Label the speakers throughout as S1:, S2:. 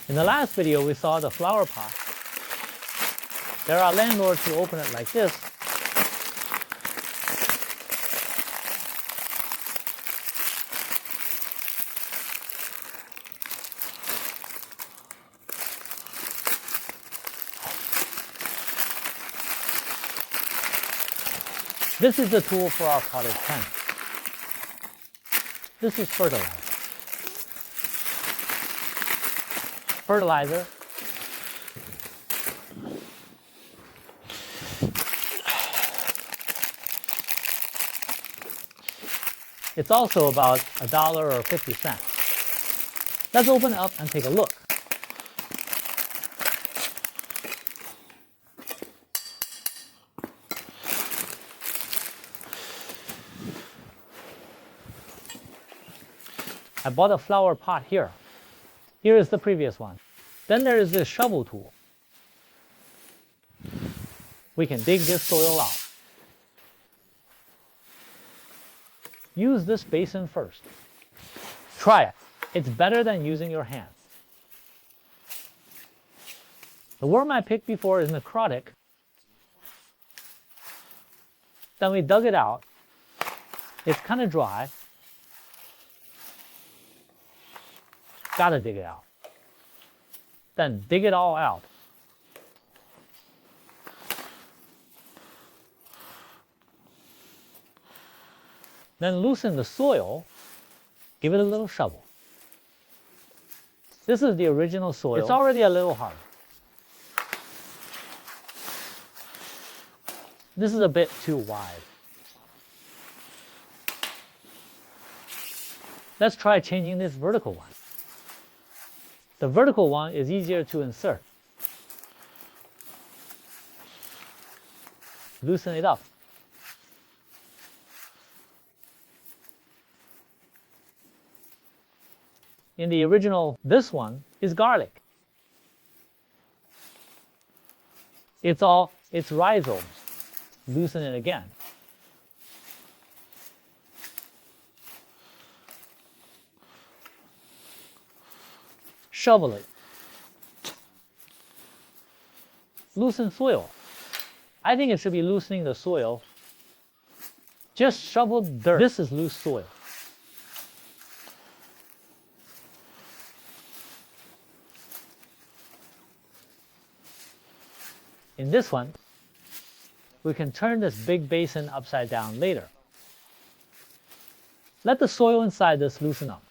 S1: In the last video, we saw the flower pot. There are landlords who open it like this. This is the tool for our potted plant. This is fertilizer. Fertilizer it's also about $1 or 50 cents. Let's open it up and take a look. I bought a flower pot here. Here is the previous one. Then there is this shovel tool. We can dig this soil out. Use this basin first. Try it. It's better than using your hands. The worm I picked before is necrotic. Then we dug it out. It's kind of dry. Gotta dig it out. Then dig it all out. Then loosen the soil. Give it a little shovel. This is the original soil. It's already a little hard. This is a bit too wide. Let's try changing this vertical one. The vertical one is easier to insert. Loosen it up. In the original, this one is garlic. It's rhizomes. Loosen it again. Shovel it. Loosen soil. I think it should be loosening the soil. Just shovel dirt. This is loose soil. In this one, we can turn this big basin upside down later. Let the soil inside this loosen up.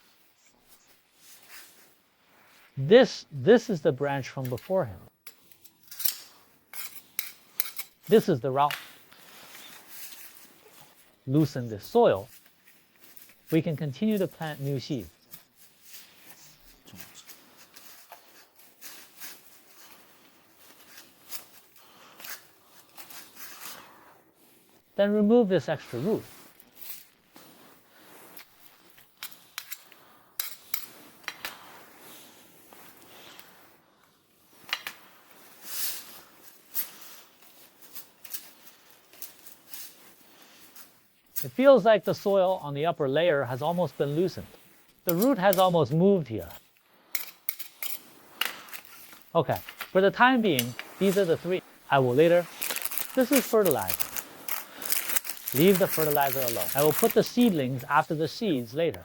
S1: This is the branch from before him. This is the route. Loosen the soil. We can continue to plant new seeds. Then remove this extra root. It feels like the soil on the upper layer has almost been loosened. The root has almost moved here. Okay, for the time being, these are the three. I will later. This is fertilizer. Leave the fertilizer alone. I will put the seedlings after the seeds later.